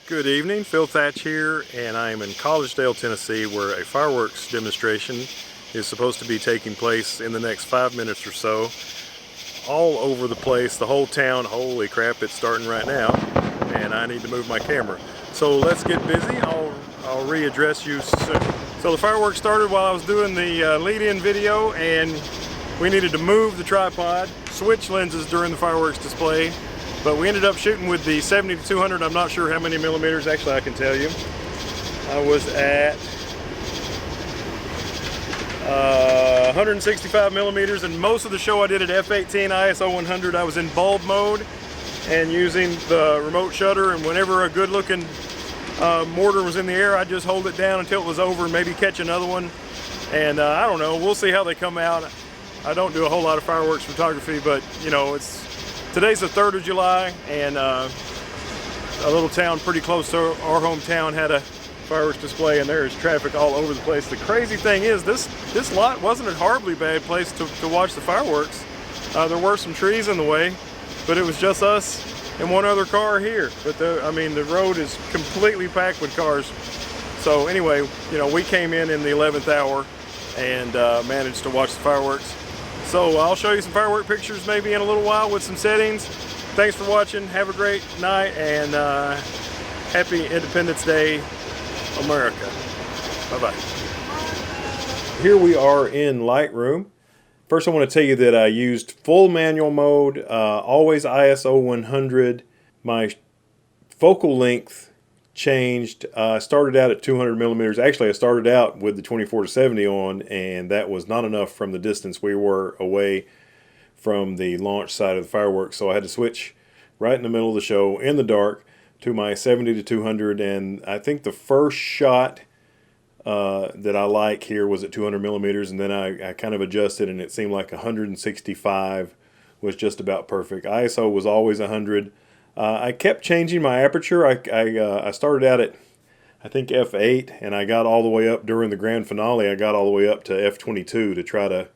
Good evening, Phil Thatch here, and I am in Collegedale, Tennessee, where a fireworks demonstration is supposed to be taking place in the next 5 minutes or so. All over the place, the whole town. Holy crap, it's starting right now, and I need to move my camera. So let's get busy. I'll readdress you soon. So the fireworks started while I was doing the lead-in video, and we needed to move the tripod, switch lenses during the fireworks display. But we ended up shooting with the 70-200. I'm not sure how many millimeters. Actually, I can tell you. I was at 165 millimeters, and most of the show I did at f/18 ISO 100. I was in bulb mode and using the remote shutter, and whenever a good-looking mortar was in the air, I'd just hold it down until it was over and maybe catch another one. And I don't know. We'll see how they come out. I don't do a whole lot of fireworks photography, but you know, today's the 3rd of July, and a little town pretty close to our hometown had a fireworks display, and there's traffic all over the place. The crazy thing is, this lot wasn't a horribly bad place to watch the fireworks. There were some trees in the way, but it was just us and one other car here. But I mean, the road is completely packed with cars. So anyway, you know, we came in the 11th hour and managed to watch the fireworks. So I'll show you some firework pictures maybe in a little while with some settings. Thanks for watching. Have a great night, and happy Independence Day, America. Bye-bye. Here we are in Lightroom. First I want to tell you that I used full manual mode, always ISO 100. My focal length changed. I started out at 200 millimeters. Actually, I started out with the 24-70 on, and that was not enough from the distance we were away from the launch side of the fireworks. So I had to switch right in the middle of the show in the dark to my 70-200. And I think the first shot that I like here was at 200 millimeters, and then I kind of adjusted, and it seemed like 165 was just about perfect. ISO was always 100. I kept changing my aperture. I started out at, I think, f/8, and I got all the way up during the grand finale. I got all the way up to f/22 to try to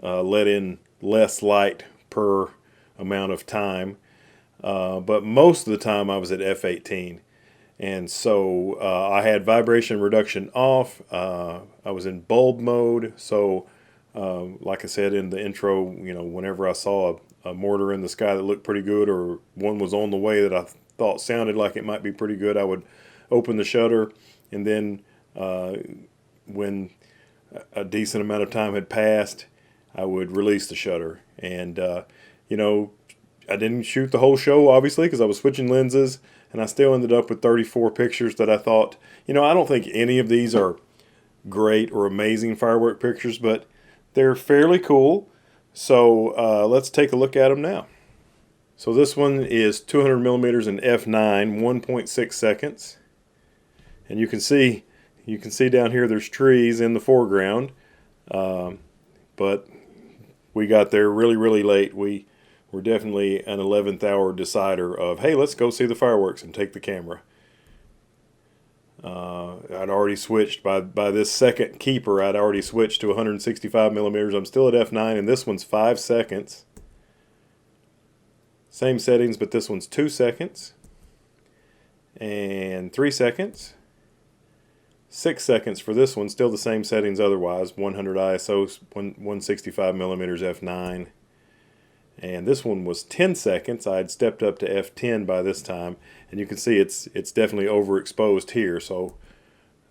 let in less light per amount of time. But most of the time I was at f/18. And so I had vibration reduction off. I was in bulb mode. So like I said in the intro, you know, whenever I saw a mortar in the sky that looked pretty good, or one was on the way that I thought sounded like it might be pretty good, I would open the shutter, and then when a decent amount of time had passed, I would release the shutter. And you know, I didn't shoot the whole show, obviously, because I was switching lenses, and I still ended up with 34 pictures that I thought, you know, I don't think any of these are great or amazing firework pictures, but they're fairly cool. So let's take a look at them now. So this one is 200 millimeters in f/9, 1.6 seconds. And you can see down here there's trees in the foreground. But we got there really, really late. We were definitely an 11th hour decider of, hey, let's go see the fireworks and take the camera. I'd already switched by this second keeper. I'd already switched to 165 millimeters. I'm still at f/9, and this one's 5 seconds. Same settings, but this one's 2 seconds and 3 seconds. 6 seconds for this one. Still the same settings otherwise. 100 ISO, 165 millimeters f/9. And this one was 10 seconds. I had stepped up to f/10 by this time, and you can see it's definitely overexposed here. So,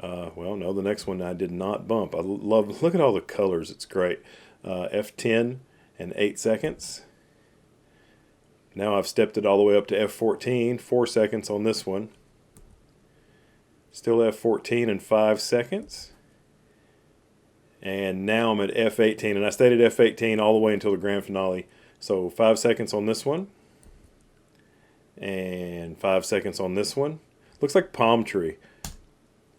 well, no, the next one I did not bump. I love, look at all the colors. It's great. f/10 and 8 seconds. Now I've stepped it all the way up to f/14, 4 seconds on this one. Still f/14 and 5 seconds. And now I'm at f/18, and I stayed at f/18 all the way until the grand finale. So 5 seconds on this one, and 5 seconds on this one. Looks like palm tree.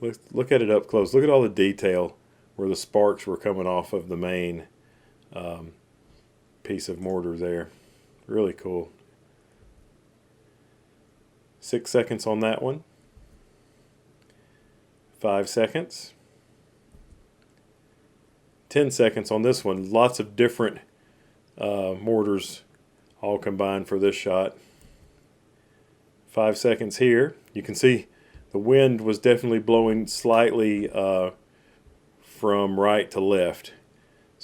Look at it up close. Look at all the detail where the sparks were coming off of the main piece of mortar there. Really cool. 6 seconds on that one. 5 seconds. 10 seconds on this one. Lots of different mortars all combined for this shot. 5 seconds here. You can see the wind was definitely blowing slightly from right to left,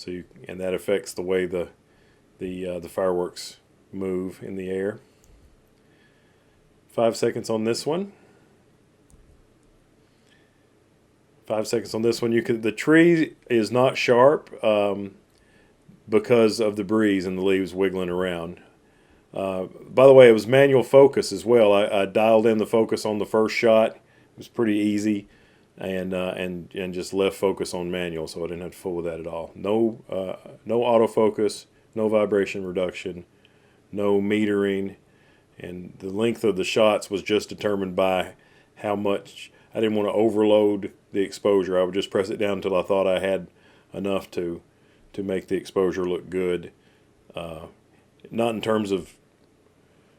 and that affects the way the fireworks move in the air. 5 seconds on this one. 5 seconds on this one. The tree is not sharp because of the breeze and the leaves wiggling around. By the way, it was manual focus as well. I dialed in the focus on the first shot. It was pretty easy, and just left focus on manual, so I didn't have to fool with that at all. No autofocus, no vibration reduction, no metering, and the length of the shots was just determined by how much. I didn't want to overload the exposure. I would just press it down until I thought I had enough to make the exposure look good. Not in terms of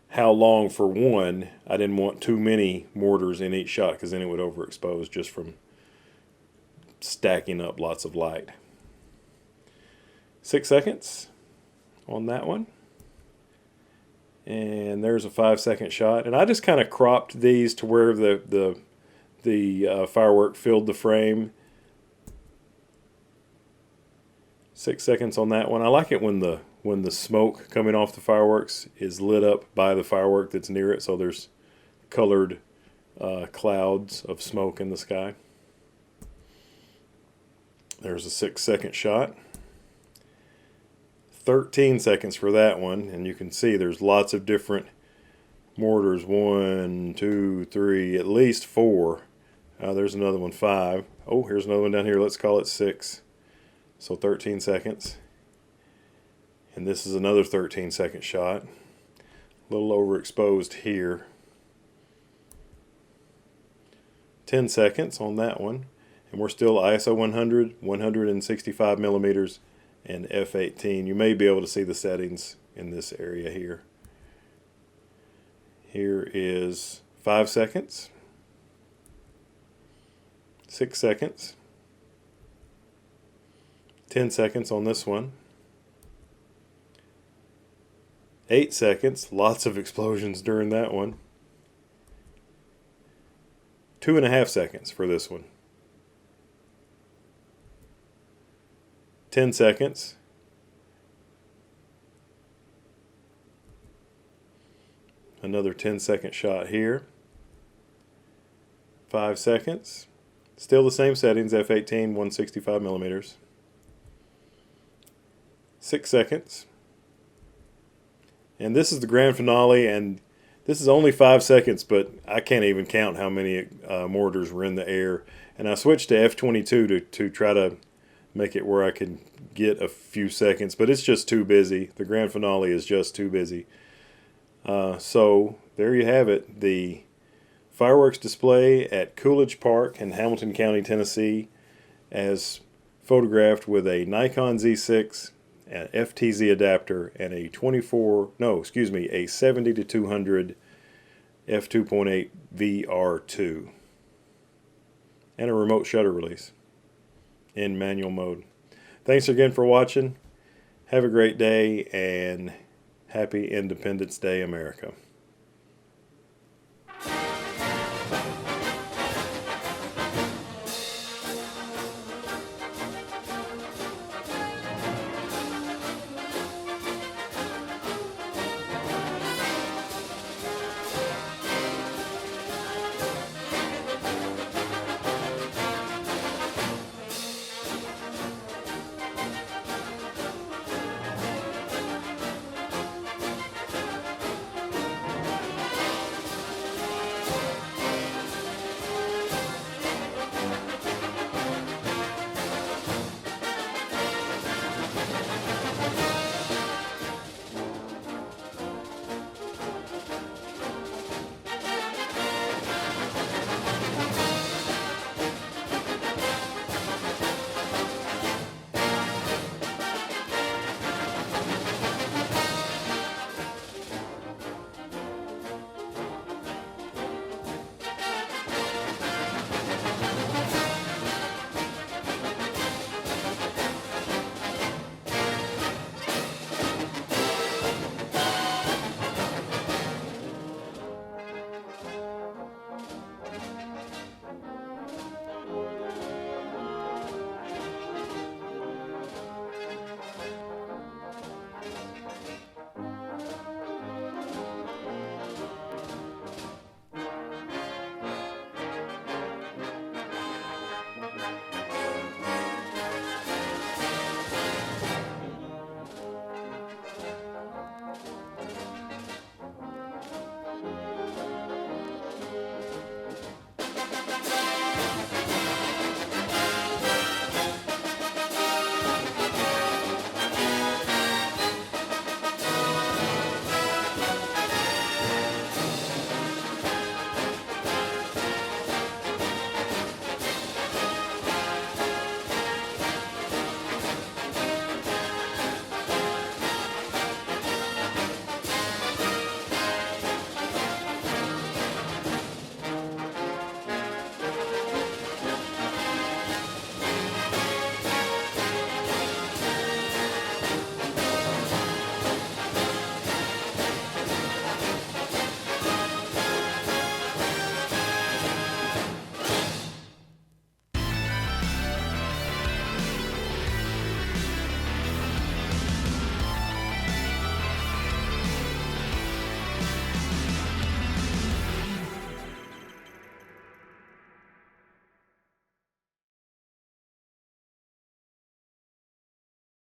how long for one. I didn't want too many mortars in each shot because then it would overexpose just from stacking up lots of light. 6 seconds on that one. And there's a 5-second shot. And I just kind of cropped these to where the firework filled the frame. 6 seconds on that one. I like it when the smoke coming off the fireworks is lit up by the firework that's near it, so there's colored clouds of smoke in the sky. There's a 6-second shot. 13 seconds for that one, and you can see there's lots of different mortars. 1, 2, 3, at least 4. There's another one, 5. Oh, here's another one down here. Let's call it 6. So 13 seconds. And this is another 13-second shot. A little overexposed here. 10 seconds on that one. And we're still ISO 100, 165 millimeters, and f/18. You may be able to see the settings in this area here. Here is 5 seconds. 6 seconds. 10 seconds on this one. 8 seconds. Lots of explosions during that one. 2.5 seconds for this one. 10 seconds. Another 10-second shot here. 5 seconds. Still the same settings, f/18, 165 millimeters. 6 seconds. And this is the grand finale, and this is only 5 seconds, but I can't even count how many mortars were in the air. And I switched to f/22 to try to make it where I can get a few seconds, but it's just too busy. The grand finale is just too busy. So there you have it, the fireworks display at Coolidge Park in Hamilton County, Tennessee, as photographed with a Nikon Z6, an FTZ adapter, and a 70-200 f2.8 VR2, and a remote shutter release in manual mode. Thanks again for watching. Have a great day, and happy Independence Day, America.